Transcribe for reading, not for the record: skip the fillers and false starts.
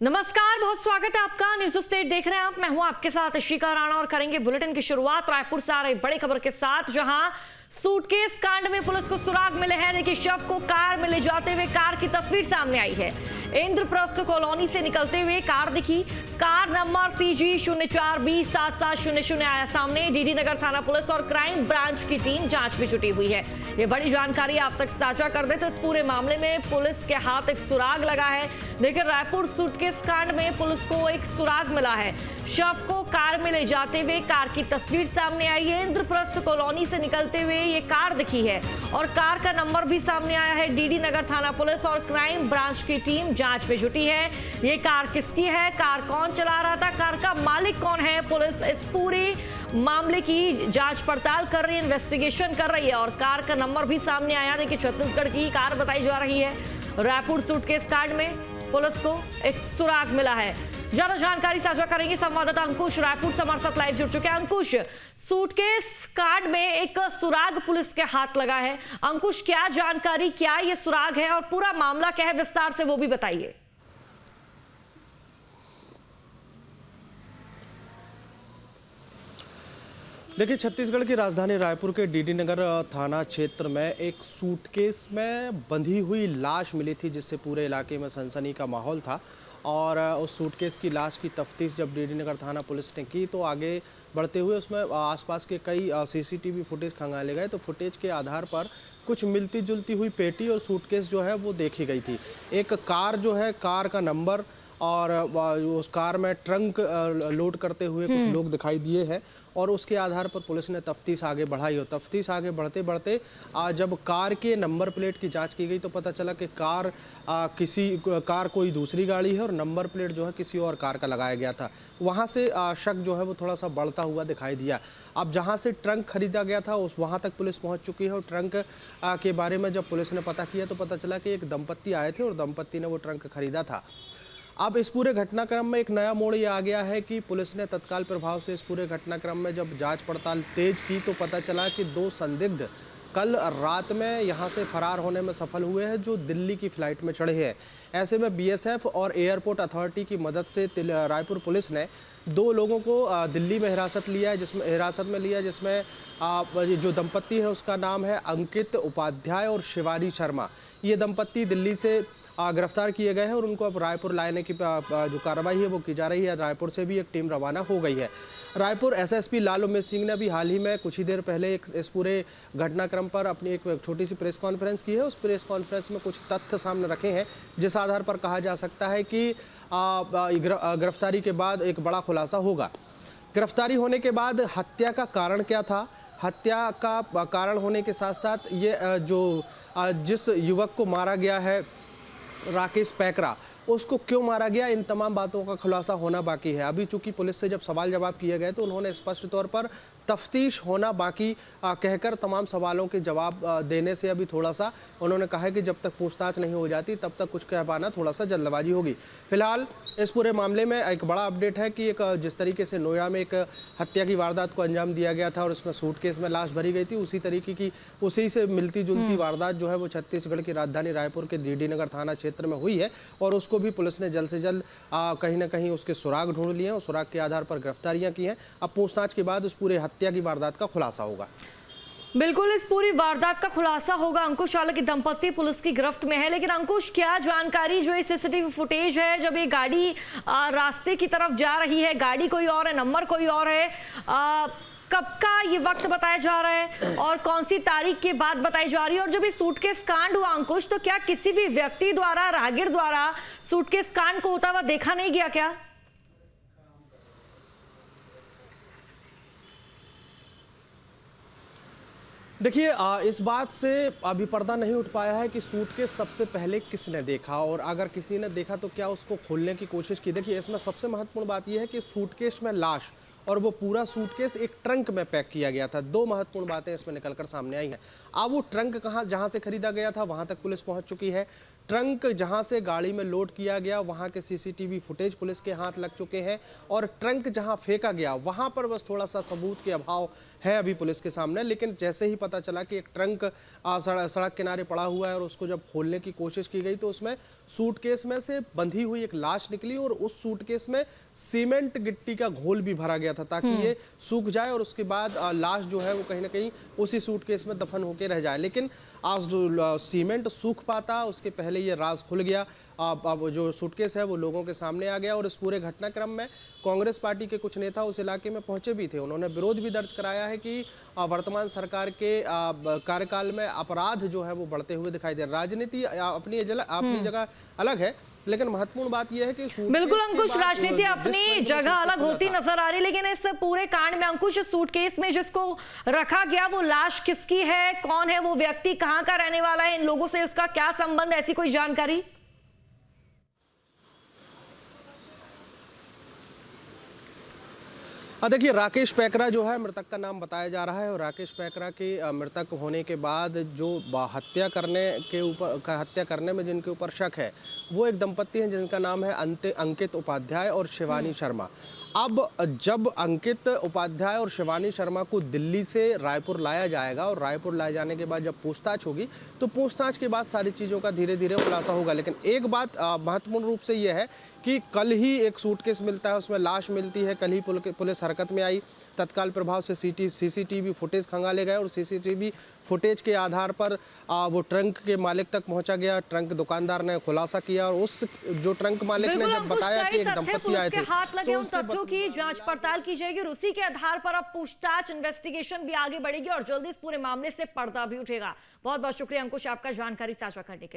नमस्कार, बहुत स्वागत है आपका। न्यूज स्टेट देख रहे हैं आप। मैं हूं आपके साथ शिखा राणा और करेंगे बुलेटिन की शुरुआत रायपुर से आ रही बड़ी खबर के साथ, जहां सूटकेस कांड में पुलिस को सुराग मिले हैं। देखिए, शव को कार में ले जाते हुए कार की तस्वीर सामने आई है। इंद्रप्रस्थ कॉलोनी से निकलते हुए कार दिखी। कार नंबर CG 04B7700 आया सामने। डीडी नगर थाना पुलिस और क्राइम ब्रांच की टीम जांच में जुटी हुई है। ये बड़ी जानकारी आप तक साझा कर दे तो इस पूरे मामले में पुलिस के हाथ एक सुराग लगा है। देखिए, रायपुर सूटकेस कांड में पुलिस को एक सुराग मिला है। शव को कार में ले जाते हुए कार की तस्वीर सामने आई है। इंद्रप्रस्थ कॉलोनी से निकलते हुए ये कार दिखी है और कार का नंबर भी सामने आया है। डीडी नगर थाना पुलिस और क्राइम ब्रांच की टीम जांच में जुटी है। ये कार किसकी है, कार कौन चला रहा था, कार का मालिक कौन है, पुलिस इस पूरे मामले की जांच पड़ताल कर रही है, इन्वेस्टिगेशन कर रही है और कार का नंबर भी सामने आया। देखिए, छत्तीसगढ़ की कार बताई जा रही है। रायपुर सूटकेस कांड में पुलिस को एक सुराग मिला है। ज्यादा जानकारी साझा करेंगे संवाददाता अंकुश रायपुर से हमारे साथ लाइव जुड़ चुके हैं। अंकुश, सूटकेस कांड में एक सुराग पुलिस के हाथ लगा है। अंकुश, क्या जानकारी, क्या ये सुराग है और पूरा मामला क्या है, विस्तार से वो भी बताइए। देखिए, छत्तीसगढ़ की राजधानी रायपुर के डीडी नगर थाना क्षेत्र में एक सूटकेस में बंधी हुई लाश मिली थी, जिससे पूरे इलाके में सनसनी का माहौल था। और उस सूटकेस की लाश की तफ्तीश जब डीडी नगर थाना पुलिस ने की तो आगे बढ़ते हुए उसमें आसपास के कई CCTV फुटेज खंगाले गए। तो फुटेज के आधार पर कुछ मिलती जुलती हुई पेटी और सूटकेस जो है वो देखी गई थी। एक कार जो है, कार का नंबर और उस कार में ट्रंक लोड करते हुए कुछ लोग दिखाई दिए हैं और उसके आधार पर पुलिस ने तफ्तीश आगे बढ़ाई। और तफ्तीश आगे बढ़ते बढ़ते जब कार के नंबर प्लेट की जांच की गई तो पता चला कि कार कोई दूसरी गाड़ी है और नंबर प्लेट जो है किसी और कार का लगाया गया था। वहाँ से शक जो है वो थोड़ा सा बढ़ता हुआ दिखाई दिया। अब जहाँ से ट्रंक खरीदा गया था वहाँ तक पुलिस पहुँच चुकी है और ट्रंक के बारे में जब पुलिस ने पता किया तो पता चला कि एक दंपत्ति आए थे और दंपत्ति ने वो ट्रंक खरीदा था। अब इस पूरे घटनाक्रम में एक नया मोड़ ये आ गया है कि पुलिस ने तत्काल प्रभाव से इस पूरे घटनाक्रम में जब जांच पड़ताल तेज की तो पता चला कि 2 संदिग्ध कल रात में यहां से फरार होने में सफल हुए हैं, जो दिल्ली की फ्लाइट में चढ़े हैं। ऐसे में BSF और एयरपोर्ट अथॉरिटी की मदद से रायपुर पुलिस ने 2 लोगों को दिल्ली में हिरासत में लिया, जिसमें जो दंपत्ति है उसका नाम है अंकित उपाध्याय और शिवानी शर्मा। ये दंपत्ति दिल्ली से गिरफ्तार किए गए हैं और उनको अब रायपुर लाने की जो कार्रवाई है वो की जा रही है। रायपुर से भी एक टीम रवाना हो गई है। रायपुर SSP लाल उमेश सिंह ने अभी हाल ही में कुछ ही देर पहले इस पूरे घटनाक्रम पर अपनी एक छोटी सी प्रेस कॉन्फ्रेंस की है। उस प्रेस कॉन्फ्रेंस में कुछ तथ्य सामने रखे हैं जिस आधार पर कहा जा सकता है कि गिरफ्तारी के बाद एक बड़ा खुलासा होगा। गिरफ्तारी होने के बाद हत्या का कारण क्या था, हत्या का कारण होने के साथ साथ ये जिस युवक को मारा गया है राकेश पैकरा, उसको क्यों मारा गया, इन तमाम बातों का खुलासा होना बाकी है। अभी चूंकि पुलिस से जब सवाल जवाब किए गए तो उन्होंने स्पष्ट तौर पर तफ्तीश होना बाकी कहकर तमाम सवालों के जवाब देने से अभी थोड़ा सा उन्होंने कहा है कि जब तक पूछताछ नहीं हो जाती तब तक कुछ कह पाना थोड़ा सा जल्दबाजी होगी। फिलहाल इस पूरे मामले में एक बड़ा अपडेट है कि जिस तरीके से नोएडा में एक हत्या की वारदात को अंजाम दिया गया था और उसमें सूटकेस में लाश भरी गई थी, उसी से मिलती जुलती वारदात जो है वो छत्तीसगढ़ की राजधानी रायपुर के डीडी नगर थाना क्षेत्र में हुई है और उसको भी पुलिस ने जल्द से जल्द कहीं ना कहीं उसके सुराग ढूंढ लिए हैं और सुराग के आधार पर गिरफ्तारियां की हैं। अब पूछताछ के बाद उस पूरे हत्या की वारदात का खुलासा होगा। बिल्कुल, इस पूरी वारदात का खुलासा होगा। अंकुश, हालांकि दंपत्ति पुलिस की गिरफ्त में है, लेकिन अंकुश, क्या जानकारी, जो ये CCTV फुटेज है, जब ये गाड़ी रास्ते की तरफ जा रही है, गाड़ी कोई और है, नंबर कोई और है, कब का ये वक्त बताया जा रहा है और कौन सी तारीख के बाद बताई जा रही है, और जब ये सूटकेस कांड हुआ अंकुश, तो क्या किसी भी व्यक्ति द्वारा, राहगीर द्वारा सूटकेस कांड को होता हुआ देखा नहीं गया क्या? देखिए, इस बात से अभी पर्दा नहीं उठ पाया है कि सूटकेस सबसे पहले किसने देखा और अगर किसी ने देखा तो क्या उसको खोलने की कोशिश की। देखिए, इसमें सबसे महत्वपूर्ण बात यह है कि सूटकेस में लाश और वो पूरा सूटकेस एक ट्रंक में पैक किया गया था। 2 महत्वपूर्ण बातें इसमें निकलकर सामने आई हैं। अब वो ट्रंक जहां से खरीदा गया था वहां तक पुलिस पहुंच चुकी है। ट्रंक जहां से गाड़ी में लोड किया गया वहां के सीसीटीवी फुटेज पुलिस के हाथ लग चुके हैं और ट्रंक जहां फेंका गया वहां पर बस थोड़ा सा सबूत के अभाव है अभी पुलिस के सामने। लेकिन जैसे ही पता चला कि एक ट्रंक सड़क किनारे पड़ा हुआ है और उसको जब खोलने की कोशिश की गई तो उसमें सूटकेस में से बंधी हुई एक लाश निकली और उस सूटकेस में सीमेंट गिट्टी का घोल भी भरा गया था ताकि ये सूख जाए और उसके बाद लाश जो है वो कहीं ना कहीं उसी सूटकेस में दफन होकर रह जाए। लेकिन आज सीमेंट सूख पाता उसके पहले ये राज खुल गया। अब जो सूटकेस है वो लोगों के सामने आ गया और इस पूरे घटनाक्रम में कांग्रेस पार्टी के कुछ नेता उस इलाके में पहुंचे भी थे। उन्होंने विरोध भी दर्ज कराया है कि वर्तमान सरकार के कार्यकाल में अपराध जो है वो बढ़ते हुए दिखाई दे रहे। राजनीति अपनी जगह अलग है लेकिन महत्वपूर्ण बात यह है कि बिल्कुल अंकुश, राजनीति अपनी जगह अलग होती नजर आ रही, लेकिन इस पूरे कांड में अंकुश सूटकेस में जिसको रखा गया वो लाश किसकी है, कौन है वो व्यक्ति, कहां का रहने वाला है, इन लोगों से उसका क्या संबंध, ऐसी कोई जानकारी? देखिए, राकेश पैकरा जो है मृतक का नाम बताया जा रहा है और राकेश पैकरा के मृतक होने के बाद जो हत्या करने में जिनके ऊपर शक है वो एक दंपत्ति हैं जिनका नाम है अंकित उपाध्याय और शिवानी शर्मा। अब जब अंकित उपाध्याय और शिवानी शर्मा को दिल्ली से रायपुर लाया जाएगा और रायपुर लाए जाने के बाद जब पूछताछ होगी तो पूछताछ के बाद सारी चीज़ों का धीरे धीरे खुलासा होगा। लेकिन एक बात महत्वपूर्ण रूप से यह है कि कल ही एक सूटकेस मिलता है, उसमें लाश मिलती है। कल ही पुलिस हरकत में आई, तत्काल प्रभाव से सीसीटीवी फुटेज खंगाले गए और सीसीटीवी फुटेज के आधार पर वो ट्रंक के मालिक तक पहुंचा गया। ट्रंक दुकानदार ने खुलासा किया और उस जो ट्रंक मालिक ने जब बताया कि एक दंपत्ति आए थे हाथ लगे उन तथ्यों की जांच पड़ताल की जाएगी और उसी के आधार पर अब पूछताछ इन्वेस्टिगेशन भी आगे बढ़ेगी और जल्दी इस पूरे मामले से पर्दा भी उठेगा। बहुत बहुत शुक्रिया अंकुश आपका जानकारी साझा करने के लिए।